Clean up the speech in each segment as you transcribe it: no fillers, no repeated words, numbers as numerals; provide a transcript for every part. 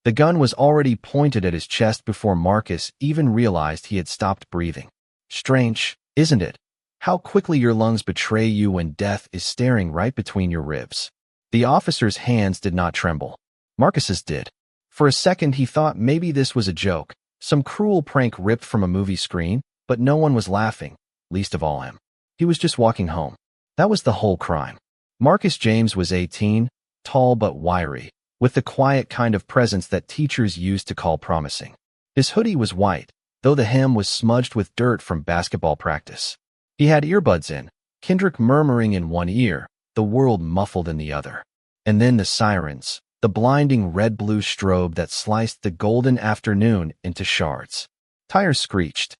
The gun was already pointed at his chest before Marcus even realized he had stopped breathing. Strange, isn't it? How quickly your lungs betray you when death is staring right between your ribs. The officer's hands did not tremble. Marcus's did. For a second he thought maybe this was a joke, some cruel prank ripped from a movie screen, but no one was laughing, least of all him. He was just walking home. That was the whole crime. Marcus James was 18, tall but wiry, with the quiet kind of presence that teachers used to call promising. His hoodie was white, though the hem was smudged with dirt from basketball practice. He had earbuds in, Kendrick murmuring in one ear, the world muffled in the other. And then the sirens, the blinding red-blue strobe that sliced the golden afternoon into shards. Tires screeched.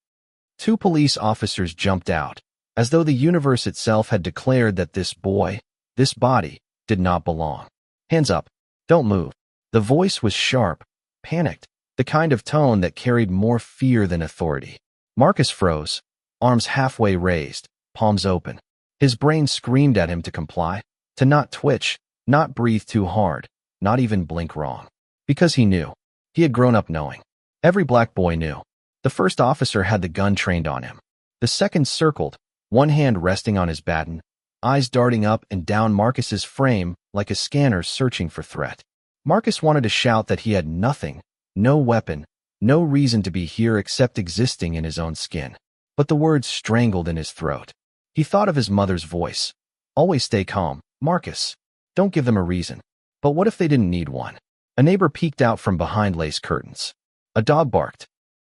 2 police officers jumped out, as though the universe itself had declared that this boy, this body, did not belong. Hands up. Don't move. The voice was sharp, panicked, the kind of tone that carried more fear than authority. Marcus froze, arms halfway raised, palms open. His brain screamed at him to comply, to not twitch, not breathe too hard, not even blink wrong. Because he knew. He had grown up knowing. Every black boy knew. The first officer had the gun trained on him. The second circled, one hand resting on his baton, eyes darting up and down Marcus's frame like a scanner searching for threat. Marcus wanted to shout that he had nothing, no weapon, no reason to be here except existing in his own skin. But the words strangled in his throat. He thought of his mother's voice. Always stay calm, Marcus. Don't give them a reason. But what if they didn't need one? A neighbor peeked out from behind lace curtains. A dog barked.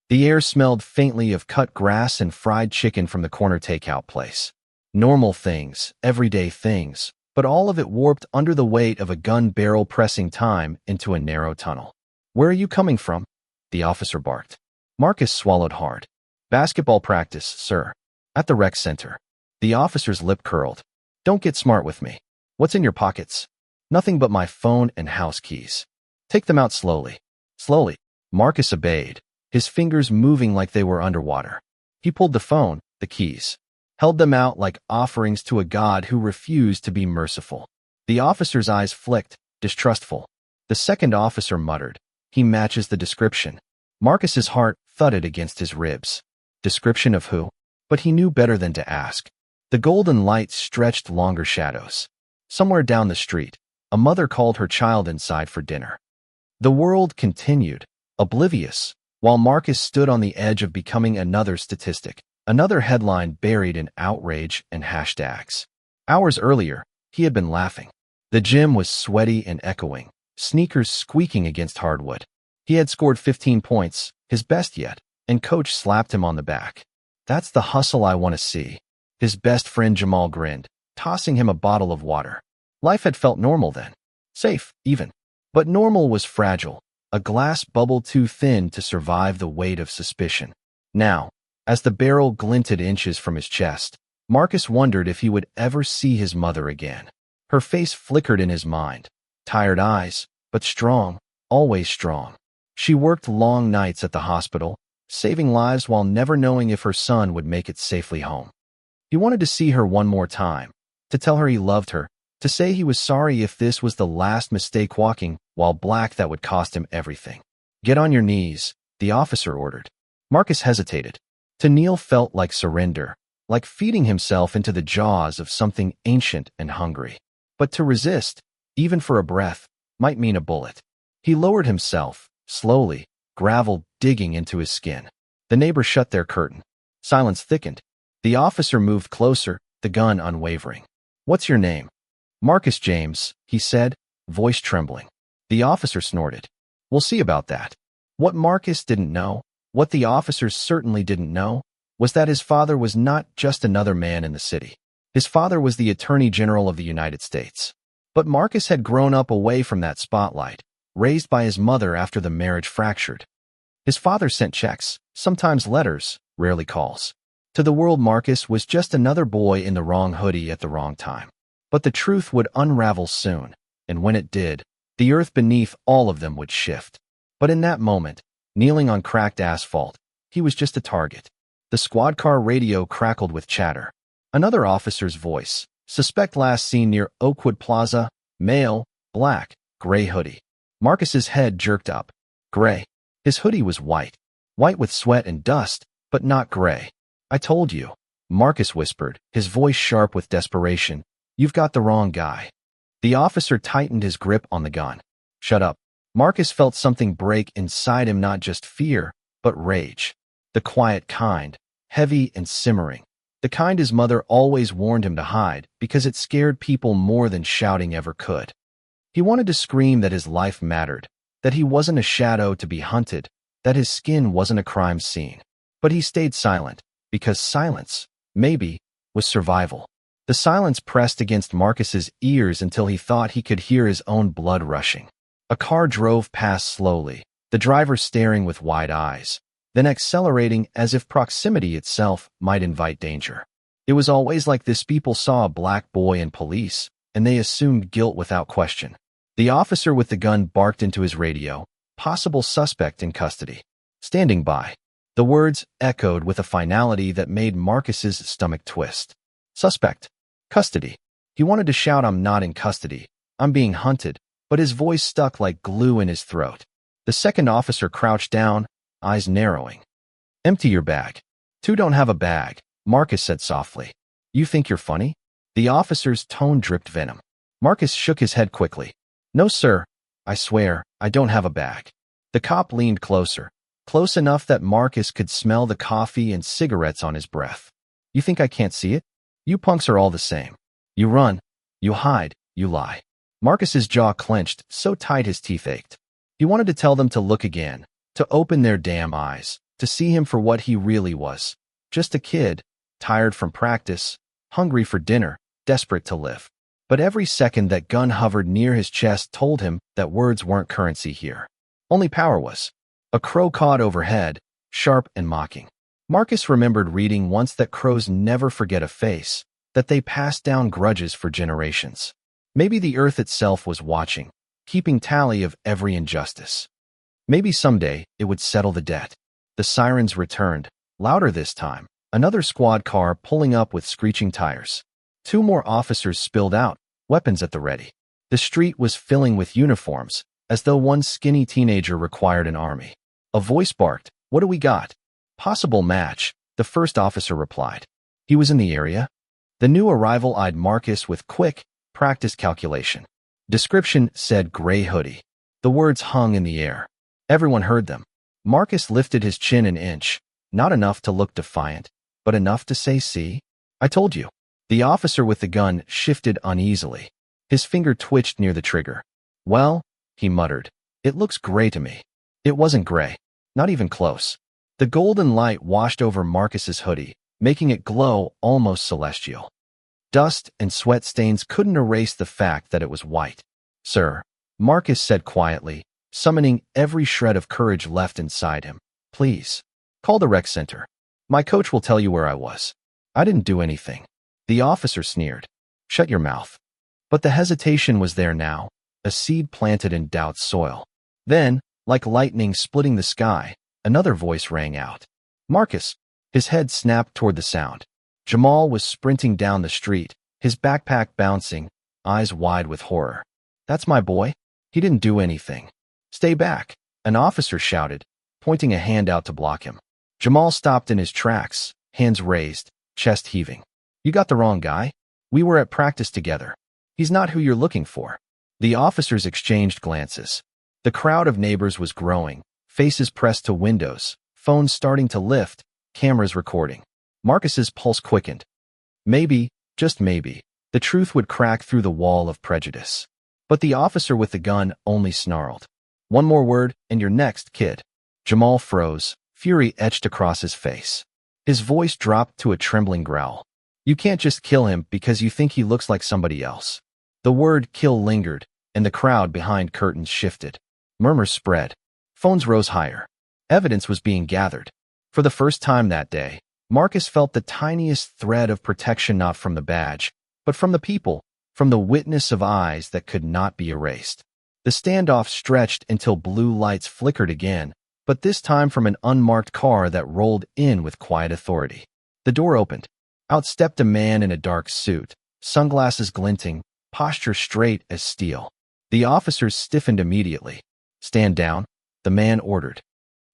The air smelled faintly of cut grass and fried chicken from the corner takeout place. Normal things, everyday things, but all of it warped under the weight of a gun barrel pressing time into a narrow tunnel. Where are you coming from? The officer barked. Marcus swallowed hard. Basketball practice, sir. At the rec center. The officer's lip curled. Don't get smart with me. What's in your pockets? Nothing but my phone and house keys. Take them out slowly. Slowly. Marcus obeyed, his fingers moving like they were underwater. He pulled the phone, the keys, held them out like offerings to a god who refused to be merciful. The officer's eyes flicked, distrustful. The second officer muttered, "He matches the description." Marcus's heart thudded against his ribs. Description of who? But he knew better than to ask. The golden light stretched longer shadows. Somewhere down the street, a mother called her child inside for dinner. The world continued, oblivious, while Marcus stood on the edge of becoming another statistic, another headline buried in outrage and hashtags. Hours earlier, he had been laughing. The gym was sweaty and echoing, sneakers squeaking against hardwood. He had scored 15 points, his best yet, and coach slapped him on the back. That's the hustle I want to see. His best friend Jamal grinned, tossing him a bottle of water. Life had felt normal then. Safe, even. But normal was fragile, a glass bubble too thin to survive the weight of suspicion. Now, as the barrel glinted inches from his chest, Marcus wondered if he would ever see his mother again. Her face flickered in his mind. Tired eyes, but strong, always strong. She worked long nights at the hospital, saving lives while never knowing if her son would make it safely home. He wanted to see her one more time, to tell her he loved her, to say he was sorry if this was the last mistake walking while black that would cost him everything. Get on your knees, the officer ordered. Marcus hesitated. To kneel felt like surrender, like feeding himself into the jaws of something ancient and hungry. But to resist, even for a breath, might mean a bullet. He lowered himself, slowly, gravel digging into his skin. The neighbors shut their curtain. Silence thickened. The officer moved closer, the gun unwavering. What's your name? Marcus James, he said, voice trembling. The officer snorted. We'll see about that. What Marcus didn't know, what the officers certainly didn't know, was that his father was not just another man in the city. His father was the Attorney General of the United States. But Marcus had grown up away from that spotlight, raised by his mother after the marriage fractured. His father sent checks, sometimes letters, rarely calls. To the world, Marcus was just another boy in the wrong hoodie at the wrong time. But the truth would unravel soon, and when it did, the earth beneath all of them would shift. But in that moment, kneeling on cracked asphalt, he was just a target. The squad car radio crackled with chatter. Another officer's voice. Suspect last seen near Oakwood Plaza, male, black, gray hoodie. Marcus's head jerked up. Gray. His hoodie was white. White with sweat and dust, but not gray. I told you, Marcus whispered, his voice sharp with desperation. You've got the wrong guy. The officer tightened his grip on the gun. Shut up. Marcus felt something break inside him, not just fear, but rage. The quiet kind, heavy and simmering. The kind his mother always warned him to hide because it scared people more than shouting ever could. He wanted to scream that his life mattered, that he wasn't a shadow to be hunted, that his skin wasn't a crime scene. But he stayed silent, because silence, maybe, was survival. The silence pressed against Marcus's ears until he thought he could hear his own blood rushing. A car drove past slowly, the driver staring with wide eyes, then accelerating as if proximity itself might invite danger. It was always like this: people saw a black boy in police, and they assumed guilt without question. The officer with the gun barked into his radio, possible suspect in custody. Standing by. The words echoed with a finality that made Marcus's stomach twist. Suspect. Custody. He wanted to shout, I'm not in custody, I'm being hunted, but his voice stuck like glue in his throat. The second officer crouched down, eyes narrowing. Empty your bag. Two don't have a bag, Marcus said softly. You think you're funny? The officer's tone dripped venom. Marcus shook his head quickly. No, sir. I swear, I don't have a bag. The cop leaned closer, close enough that Marcus could smell the coffee and cigarettes on his breath. You think I can't see it? You punks are all the same. You run, you hide, you lie. Marcus's jaw clenched so tight his teeth ached. He wanted to tell them to look again, to open their damn eyes, to see him for what he really was. Just a kid, tired from practice, hungry for dinner, desperate to live. But every second that gun hovered near his chest told him that words weren't currency here. Only power was. A crow cawed overhead, sharp and mocking. Marcus remembered reading once that crows never forget a face, that they passed down grudges for generations. Maybe the earth itself was watching, keeping tally of every injustice. Maybe someday it would settle the debt. The sirens returned, louder this time, another squad car pulling up with screeching tires. Two more officers spilled out, weapons at the ready. The street was filling with uniforms, as though one skinny teenager required an army. A voice barked, What do we got? Possible match, the first officer replied. He was in the area. The new arrival eyed Marcus with quick, practiced calculation. Description said gray hoodie. The words hung in the air. Everyone heard them. Marcus lifted his chin an inch, not enough to look defiant, but enough to say, see? I told you. The officer with the gun shifted uneasily. His finger twitched near the trigger. Well, he muttered, it looks gray to me. It wasn't gray. Not even close. The golden light washed over Marcus's hoodie, making it glow almost celestial. Dust and sweat stains couldn't erase the fact that it was white. Sir, Marcus said quietly, summoning every shred of courage left inside him. Please, call the rec center. My coach will tell you where I was. I didn't do anything. The officer sneered. Shut your mouth. But the hesitation was there now, a seed planted in doubt's soil. Then, like lightning splitting the sky, another voice rang out. Marcus. His head snapped toward the sound. Jamal was sprinting down the street, his backpack bouncing, eyes wide with horror. That's my boy. He didn't do anything. Stay back, an officer shouted, pointing a hand out to block him. Jamal stopped in his tracks, hands raised, chest heaving. You got the wrong guy. We were at practice together. He's not who you're looking for. The officers exchanged glances. The crowd of neighbors was growing, faces pressed to windows, phones starting to lift, cameras recording. Marcus's pulse quickened. Maybe, just maybe, the truth would crack through the wall of prejudice. But the officer with the gun only snarled. One more word, and you're next, kid. Jamal froze, fury etched across his face. His voice dropped to a trembling growl. You can't just kill him because you think he looks like somebody else. The word kill lingered, and the crowd behind curtains shifted. Murmurs spread. Phones rose higher. Evidence was being gathered. For the first time that day, Marcus felt the tiniest thread of protection, not from the badge, but from the people, from the witness of eyes that could not be erased. The standoff stretched until blue lights flickered again, but this time from an unmarked car that rolled in with quiet authority. The door opened. Out stepped a man in a dark suit, sunglasses glinting, posture straight as steel. The officers stiffened immediately. Stand down, the man ordered.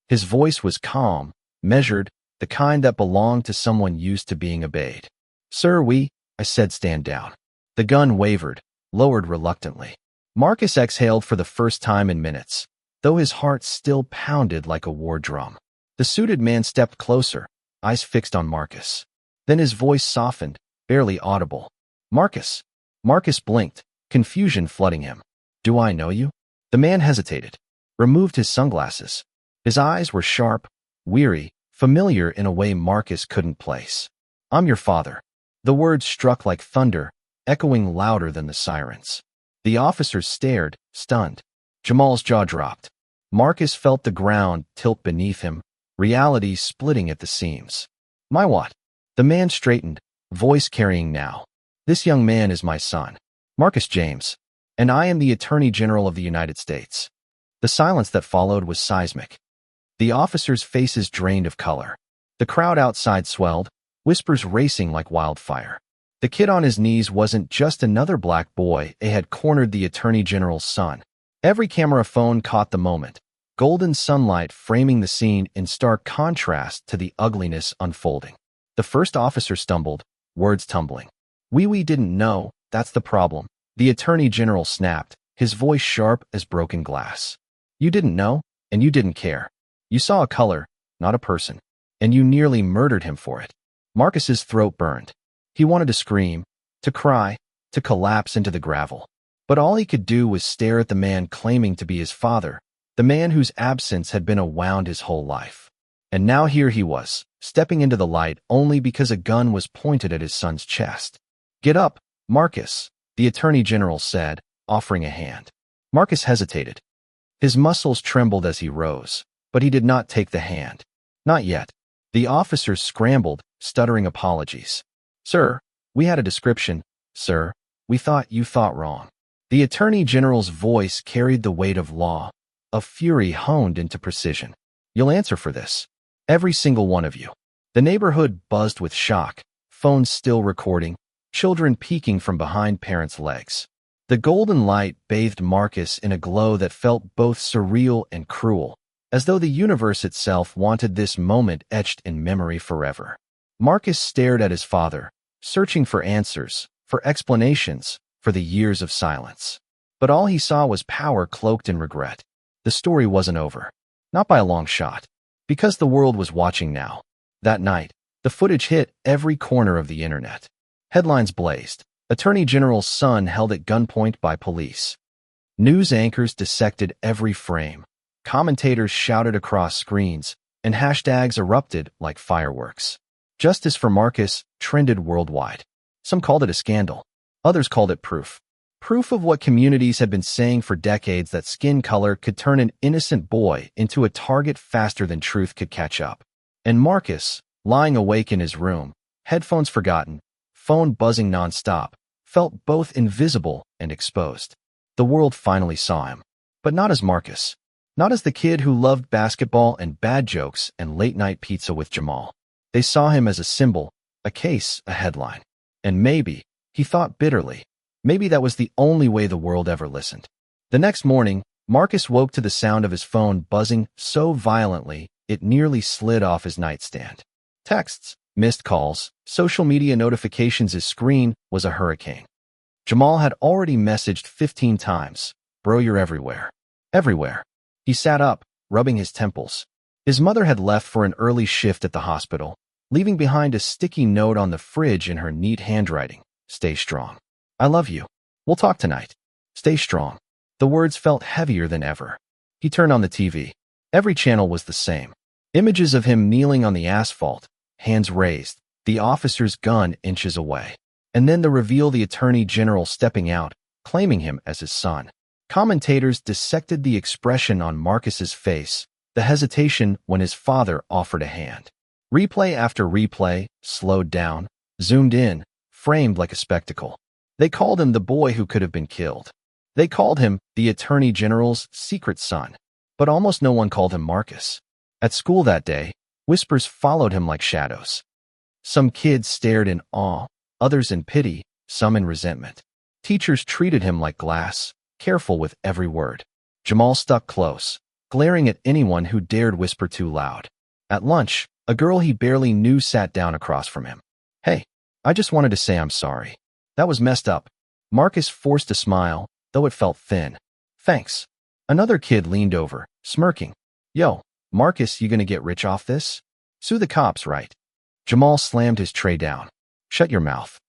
His voice was calm, measured, the kind that belonged to someone used to being obeyed. Sir, I said stand down. The gun wavered, lowered reluctantly. Marcus exhaled for the first time in minutes, though his heart still pounded like a war drum. The suited man stepped closer, eyes fixed on Marcus. Then his voice softened, barely audible. Marcus. Marcus blinked, confusion flooding him. Do I know you? The man hesitated, removed his sunglasses. His eyes were sharp, weary, familiar in a way Marcus couldn't place. I'm your father. The words struck like thunder, echoing louder than the sirens. The officers stared, stunned. Jamal's jaw dropped. Marcus felt the ground tilt beneath him, reality splitting at the seams. My what? The man straightened, voice carrying now. This young man is my son, Marcus James, and I am the Attorney General of the United States. The silence that followed was seismic. The officers' faces drained of color. The crowd outside swelled, whispers racing like wildfire. The kid on his knees wasn't just another black boy, they had cornered the Attorney General's son. Every camera phone caught the moment, golden sunlight framing the scene in stark contrast to the ugliness unfolding. The first officer stumbled, words tumbling. We didn't know, that's the problem. The Attorney General snapped, his voice sharp as broken glass. You didn't know, and you didn't care. You saw a color, not a person, and you nearly murdered him for it. Marcus's throat burned. He wanted to scream, to cry, to collapse into the gravel. But all he could do was stare at the man claiming to be his father, the man whose absence had been a wound his whole life. And now here he was, stepping into the light only because a gun was pointed at his son's chest. Get up, Marcus, the Attorney General said, offering a hand. Marcus hesitated. His muscles trembled as he rose, but he did not take the hand. Not yet. The officers scrambled, stuttering apologies. Sir, we had a description. Sir, we thought you thought wrong. The Attorney General's voice carried the weight of law, of fury honed into precision. You'll answer for this. Every single one of you. The neighborhood buzzed with shock, phones still recording, children peeking from behind parents' legs. The golden light bathed Marcus in a glow that felt both surreal and cruel, as though the universe itself wanted this moment etched in memory forever. Marcus stared at his father, searching for answers, for explanations, for the years of silence. But all he saw was power cloaked in regret. The story wasn't over. Not by a long shot. Because the world was watching now. That night, the footage hit every corner of the internet. Headlines blazed. Attorney General's son held at gunpoint by police. News anchors dissected every frame. Commentators shouted across screens, and hashtags erupted like fireworks. Justice for Marcus trended worldwide. Some called it a scandal. Others called it proof. Proof of what communities had been saying for decades, that skin color could turn an innocent boy into a target faster than truth could catch up. And Marcus, lying awake in his room, headphones forgotten, phone buzzing nonstop, felt both invisible and exposed. The world finally saw him. But not as Marcus. Not as the kid who loved basketball and bad jokes and late-night pizza with Jamal. They saw him as a symbol, a case, a headline. And maybe, he thought bitterly, maybe that was the only way the world ever listened. The next morning, Marcus woke to the sound of his phone buzzing so violently it nearly slid off his nightstand. Texts, missed calls, social media notifications. His screen was a hurricane. Jamal had already messaged 15 times. Bro, you're everywhere. Everywhere. He sat up, rubbing his temples. His mother had left for an early shift at the hospital, leaving behind a sticky note on the fridge in her neat handwriting. Stay strong. I love you. We'll talk tonight. Stay strong. The words felt heavier than ever. He turned on the TV. Every channel was the same. Images of him kneeling on the asphalt, hands raised, the officer's gun inches away. And then the reveal, the Attorney General stepping out, claiming him as his son. Commentators dissected the expression on Marcus's face, the hesitation when his father offered a hand. Replay after replay, slowed down, zoomed in, framed like a spectacle. They called him the boy who could have been killed. They called him the Attorney General's secret son. But almost no one called him Marcus. At school that day, whispers followed him like shadows. Some kids stared in awe, others in pity, some in resentment. Teachers treated him like glass, careful with every word. Jamal stuck close, glaring at anyone who dared whisper too loud. At lunch, a girl he barely knew sat down across from him. "Hey, I just wanted to say I'm sorry. That was messed up." Marcus forced a smile, though it felt thin. "Thanks." Another kid leaned over, smirking. "Yo, Marcus, you gonna get rich off this? Sue the cops, right?" Jamal slammed his tray down. "Shut your mouth."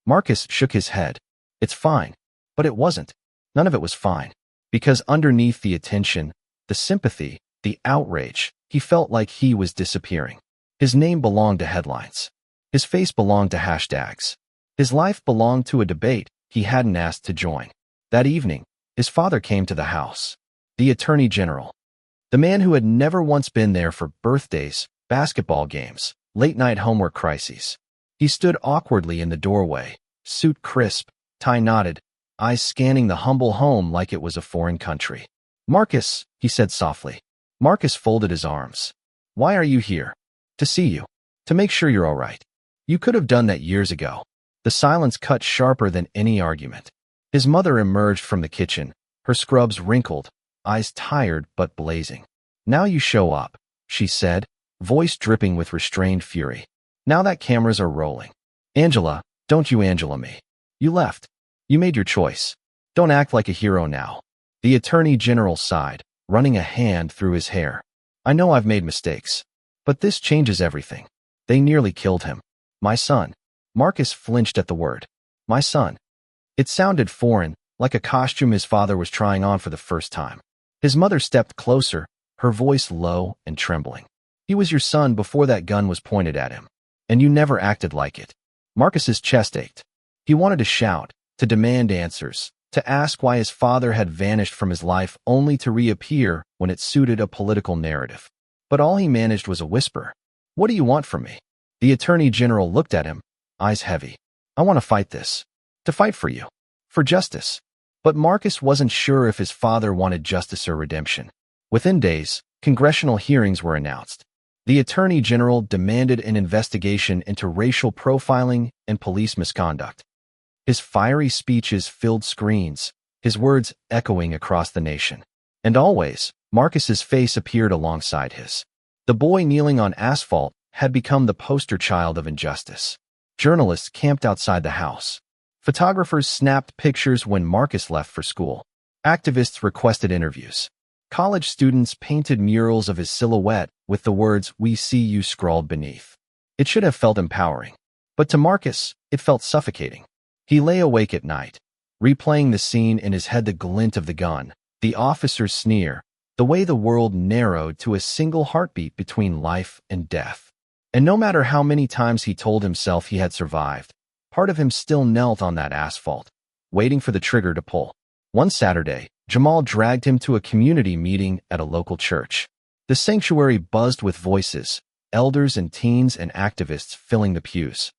Marcus shook his head. "It's fine." But it wasn't. None of it was fine. Because underneath the attention, the sympathy, the outrage, he felt like he was disappearing. His name belonged to headlines. His face belonged to hashtags. His life belonged to a debate he hadn't asked to join. That evening, his father came to the house. The Attorney General. The man who had never once been there for birthdays, basketball games, late-night homework crises. He stood awkwardly in the doorway, suit crisp, tie knotted, eyes scanning the humble home like it was a foreign country. "Marcus," he said softly. Marcus folded his arms. "Why are you here?" "To see you. To make sure you're all right." "You could have done that years ago." The silence cut sharper than any argument. His mother emerged from the kitchen, her scrubs wrinkled, eyes tired but blazing. "Now you show up," she said, voice dripping with restrained fury. "Now that cameras are rolling. Angela, don't you Angela me. You left. You made your choice. Don't act like a hero now." The Attorney General sighed, running a hand through his hair. "I know I've made mistakes. But this changes everything. They nearly killed him. My son." Marcus flinched at the word. "My son." It sounded foreign, like a costume his father was trying on for the first time. His mother stepped closer, her voice low and trembling. "He was your son before that gun was pointed at him. And you never acted like it." Marcus's chest ached. He wanted to shout, to demand answers, to ask why his father had vanished from his life only to reappear when it suited a political narrative. But all he managed was a whisper. "What do you want from me?" The Attorney General looked at him, eyes heavy. "I want to fight this. To fight for you. For justice." But Marcus wasn't sure if his father wanted justice or redemption. Within days, congressional hearings were announced. The Attorney General demanded an investigation into racial profiling and police misconduct. His fiery speeches filled screens, his words echoing across the nation. And always, Marcus's face appeared alongside his. The boy kneeling on asphalt had become the poster child of injustice. Journalists camped outside the house. Photographers snapped pictures when Marcus left for school. Activists requested interviews. College students painted murals of his silhouette with the words, "We see you," scrawled beneath. It should have felt empowering. But to Marcus, it felt suffocating. He lay awake at night, replaying the scene in his head, the glint of the gun, the officer's sneer, the way the world narrowed to a single heartbeat between life and death. And no matter how many times he told himself he had survived, part of him still knelt on that asphalt, waiting for the trigger to pull. One Saturday, Jamal dragged him to a community meeting at a local church. The sanctuary buzzed with voices, elders and teens and activists filling the pews.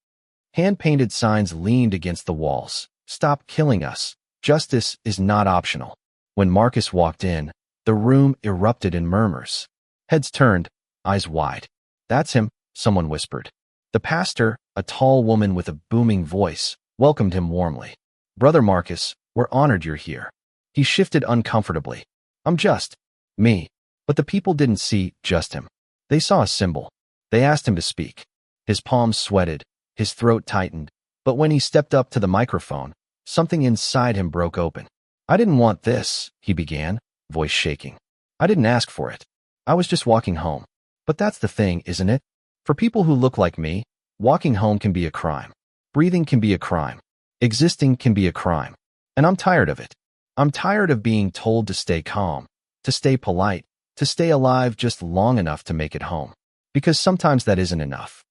Hand-painted signs leaned against the walls. "Stop killing us. Justice is not optional." When Marcus walked in, the room erupted in murmurs. Heads turned, eyes wide. "That's him," someone whispered. The pastor, a tall woman with a booming voice, welcomed him warmly. "Brother Marcus, we're honored you're here." He shifted uncomfortably. "I'm just me." But the people didn't see just him. They saw a symbol. They asked him to speak. His palms sweated, his throat tightened, but when he stepped up to the microphone, something inside him broke open. "I didn't want this," he began, voice shaking. "I didn't ask for it. I was just walking home." But that's the thing, isn't it? For people who look like me, walking home can be a crime. Breathing can be a crime. Existing can be a crime. And I'm tired of it. I'm tired of being told to stay calm, to stay polite, to stay alive just long enough to make it home. Because sometimes that isn't enough.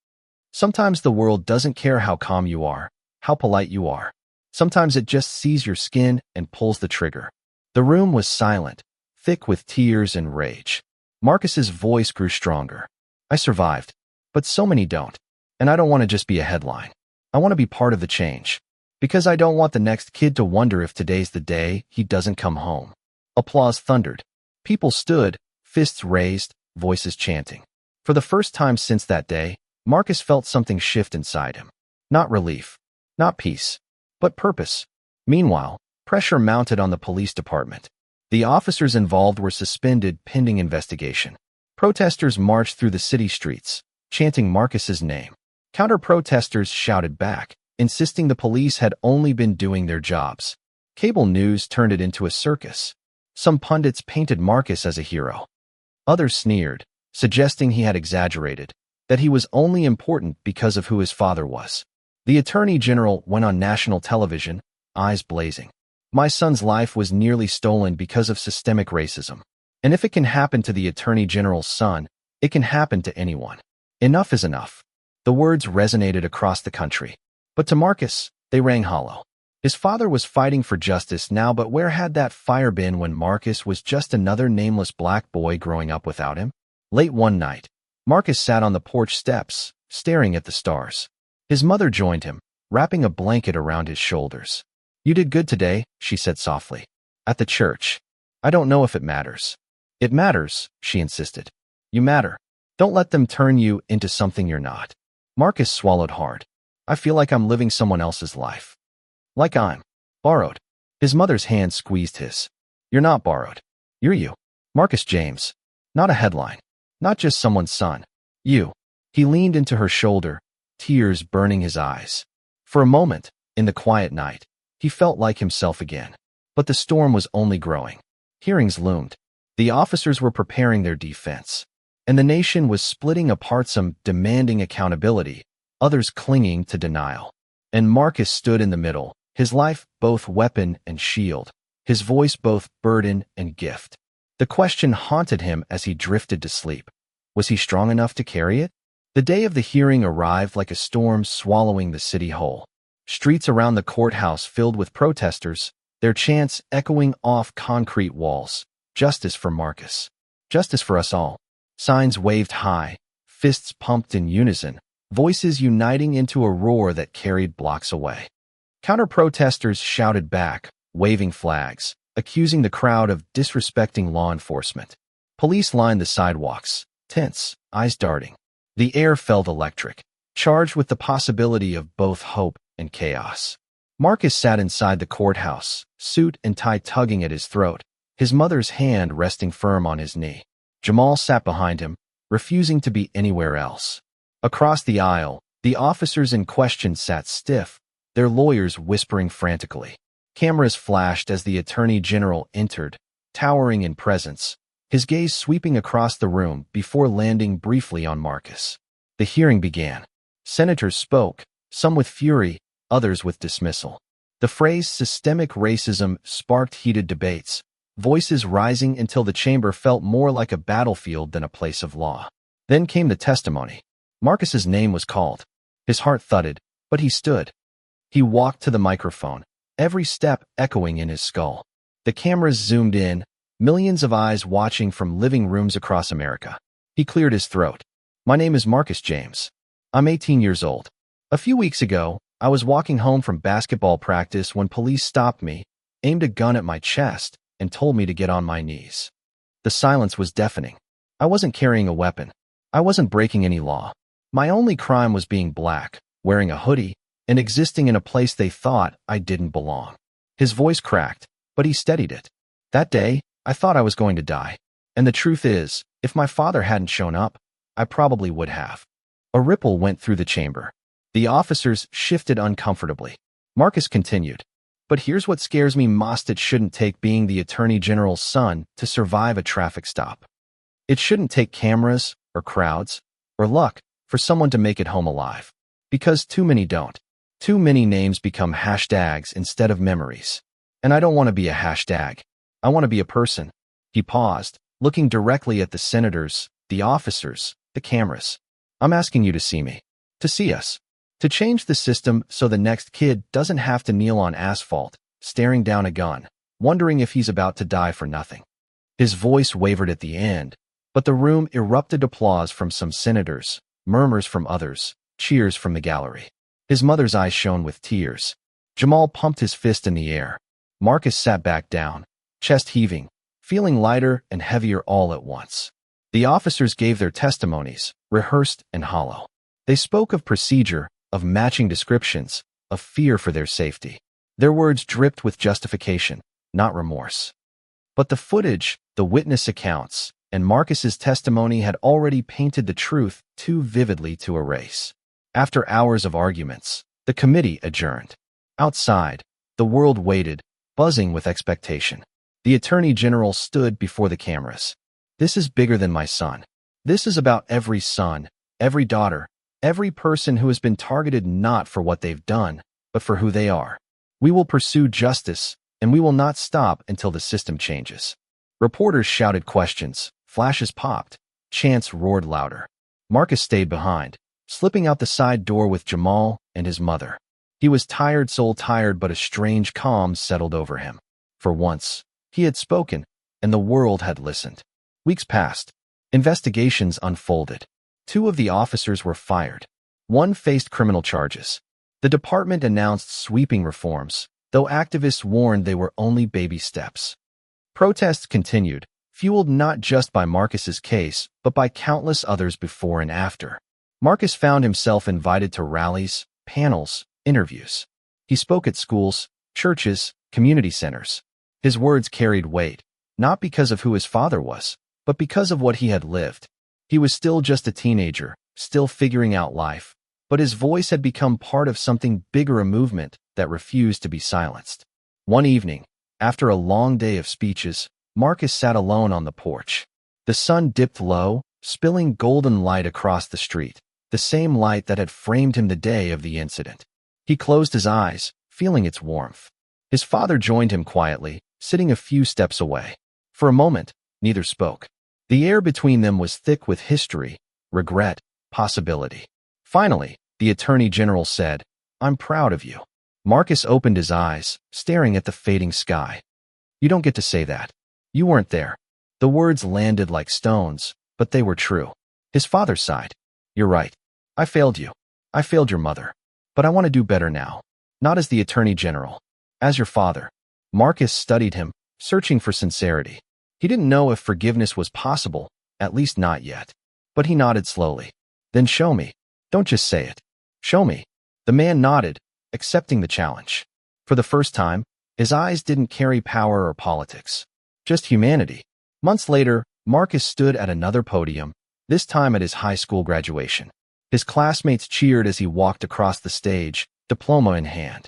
Sometimes the world doesn't care how calm you are, how polite you are. Sometimes it just sees your skin and pulls the trigger. The room was silent, thick with tears and rage. Marcus's voice grew stronger. "I survived. But so many don't. And I don't want to just be a headline. I want to be part of the change. Because I don't want the next kid to wonder if today's the day he doesn't come home." Applause thundered. People stood, fists raised, voices chanting. For the first time since that day, Marcus felt something shift inside him. Not relief, not peace, but purpose. Meanwhile, pressure mounted on the police department. The officers involved were suspended pending investigation. Protesters marched through the city streets, chanting Marcus's name. Counter-protesters shouted back, insisting the police had only been doing their jobs. Cable news turned it into a circus. Some pundits painted Marcus as a hero. Others sneered, suggesting he had exaggerated, that he was only important because of who his father was. The Attorney General went on national television, eyes blazing. My son's life was nearly stolen because of systemic racism. And if it can happen to the Attorney General's son, it can happen to anyone. Enough is enough. The words resonated across the country. But to Marcus, they rang hollow. His father was fighting for justice now, but where had that fire been when Marcus was just another nameless black boy growing up without him? Late one night, Marcus sat on the porch steps, staring at the stars. His mother joined him, wrapping a blanket around his shoulders. "You did good today," she said softly. "At the church. I don't know if it matters." "It matters," she insisted. "You matter. Don't let them turn you into something you're not." Marcus swallowed hard. "I feel like I'm living someone else's life. Like I'm borrowed." His mother's hand squeezed his. "You're not borrowed. You're you. Marcus James. Not a headline. Not just someone's son. You." He leaned into her shoulder, tears burning his eyes. For a moment, in the quiet night, he felt like himself again. But the storm was only growing. Hearings loomed. The officers were preparing their defense. And the nation was splitting apart, some demanding accountability, others clinging to denial. And Marcus stood in the middle, his life both weapon and shield, his voice both burden and gift. The question haunted him as he drifted to sleep. Was he strong enough to carry it? The day of the hearing arrived like a storm swallowing the city whole. Streets around the courthouse filled with protesters, their chants echoing off concrete walls. Justice for Marcus. Justice for us all. Signs waved high, fists pumped in unison, voices uniting into a roar that carried blocks away. Counter-protesters shouted back, waving flags, accusing the crowd of disrespecting law enforcement. Police lined the sidewalks, tense, eyes darting. The air felt electric, charged with the possibility of both hope and chaos. Marcus sat inside the courthouse, suit and tie tugging at his throat, his mother's hand resting firm on his knee. Jamal sat behind him, refusing to be anywhere else. Across the aisle, the officers in question sat stiff, their lawyers whispering frantically. Cameras flashed as the Attorney General entered, towering in presence, his gaze sweeping across the room before landing briefly on Marcus. The hearing began. Senators spoke, some with fury, others with dismissal. The phrase systemic racism sparked heated debates, voices rising until the chamber felt more like a battlefield than a place of law. Then came the testimony. Marcus's name was called. His heart thudded, but he stood. He walked to the microphone, every step echoing in his skull. The cameras zoomed in, millions of eyes watching from living rooms across America. He cleared his throat. "My name is Marcus James. I'm 18 years old. A few weeks ago, I was walking home from basketball practice when police stopped me, aimed a gun at my chest, and told me to get on my knees." The silence was deafening. I wasn't carrying a weapon. I wasn't breaking any law. My only crime was being black, wearing a hoodie, and existing in a place they thought I didn't belong. His voice cracked, but he steadied it. That day, I thought I was going to die. And the truth is, if my father hadn't shown up, I probably would have. A ripple went through the chamber. The officers shifted uncomfortably. Marcus continued. "But here's what scares me most: it shouldn't take being the Attorney General's son to survive a traffic stop. It shouldn't take cameras, or crowds, or luck for someone to make it home alive. Because too many don't. Too many names become hashtags instead of memories. And I don't want to be a hashtag. I want to be a person." He paused, looking directly at the senators, the officers, the cameras. "I'm asking you to see me. To see us. To change the system so the next kid doesn't have to kneel on asphalt, staring down a gun, wondering if he's about to die for nothing." His voice wavered at the end, but the room erupted applause from some senators, murmurs from others, cheers from the gallery. His mother's eyes shone with tears. Jamal pumped his fist in the air. Marcus sat back down, chest heaving, feeling lighter and heavier all at once. The officers gave their testimonies, rehearsed and hollow. They spoke of procedure, of matching descriptions, of fear for their safety. Their words dripped with justification, not remorse. But the footage, the witness accounts, and Marcus's testimony had already painted the truth too vividly to erase. After hours of arguments, the committee adjourned. Outside, the world waited, buzzing with expectation. The Attorney General stood before the cameras. "This is bigger than my son. This is about every son, every daughter, every person who has been targeted not for what they've done, but for who they are. We will pursue justice, and we will not stop until the system changes." Reporters shouted questions, flashes popped, chants roared louder. Marcus stayed behind, slipping out the side door with Jamal and his mother. He was tired, soul tired, but a strange calm settled over him. For once, he had spoken, and the world had listened. Weeks passed. Investigations unfolded. 2 of the officers were fired. 1 faced criminal charges. The department announced sweeping reforms, though activists warned they were only baby steps. Protests continued, fueled not just by Marcus's case, but by countless others before and after. Marcus found himself invited to rallies, panels, interviews. He spoke at schools, churches, community centers. His words carried weight, not because of who his father was, but because of what he had lived. He was still just a teenager, still figuring out life, but his voice had become part of something bigger, a movement that refused to be silenced. One evening, after a long day of speeches, Marcus sat alone on the porch. The sun dipped low, spilling golden light across the street, the same light that had framed him the day of the incident. He closed his eyes, feeling its warmth. His father joined him quietly, sitting a few steps away. For a moment, neither spoke. The air between them was thick with history, regret, possibility. Finally, the Attorney General said, "I'm proud of you." Marcus opened his eyes, staring at the fading sky. "You don't get to say that. You weren't there." The words landed like stones, but they were true. His father sighed. "You're right. I failed you. I failed your mother. But I want to do better now. Not as the Attorney General. As your father." Marcus studied him, searching for sincerity. He didn't know if forgiveness was possible, at least not yet. But he nodded slowly. "Then show me. Don't just say it. Show me." The man nodded, accepting the challenge. For the first time, his eyes didn't carry power or politics. Just humanity. Months later, Marcus stood at another podium, this time at his high school graduation. His classmates cheered as he walked across the stage, diploma in hand.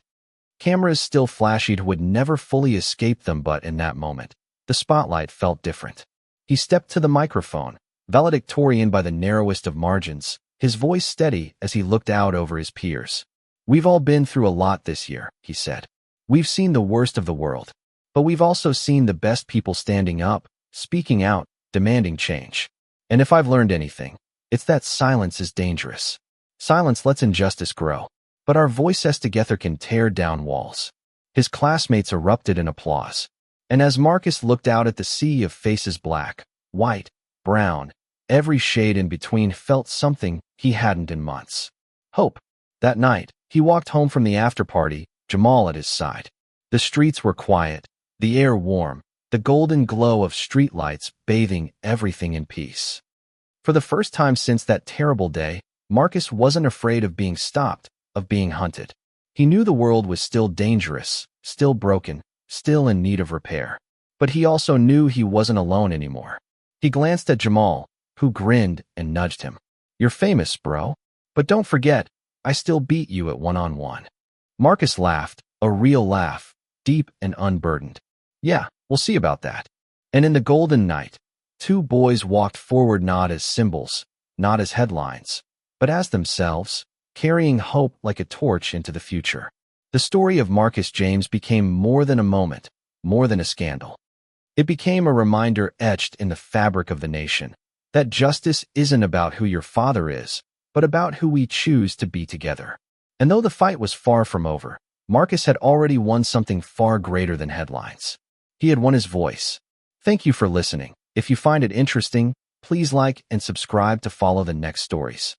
Cameras still flashed would never fully escape them, but in that moment, the spotlight felt different. He stepped to the microphone, valedictorian by the narrowest of margins, his voice steady as he looked out over his peers. "We've all been through a lot this year," he said. "We've seen the worst of the world, but we've also seen the best people standing up, speaking out, demanding change. And if I've learned anything, it's that silence is dangerous. Silence lets injustice grow, but our voices together can tear down walls." His classmates erupted in applause. And as Marcus looked out at the sea of faces, black, white, brown, every shade in between, felt something he hadn't in months. Hope. That night, he walked home from the after-party, Jamal at his side. The streets were quiet, the air warm, the golden glow of streetlights bathing everything in peace. For the first time since that terrible day, Marcus wasn't afraid of being stopped, of being hunted. He knew the world was still dangerous, still broken, still in need of repair. But he also knew he wasn't alone anymore. He glanced at Jamal, who grinned and nudged him. "You're famous, bro. But don't forget, I still beat you at one-on-one." Marcus laughed, a real laugh, deep and unburdened. "Yeah, we'll see about that." And in the golden night, 2 boys walked forward, not as symbols, not as headlines, but as themselves, carrying hope like a torch into the future. The story of Marcus James became more than a moment, more than a scandal. It became a reminder etched in the fabric of the nation that justice isn't about who your father is, but about who we choose to be together. And though the fight was far from over, Marcus had already won something far greater than headlines. He had won his voice. Thank you for listening. If you find it interesting, please like and subscribe to follow the next stories.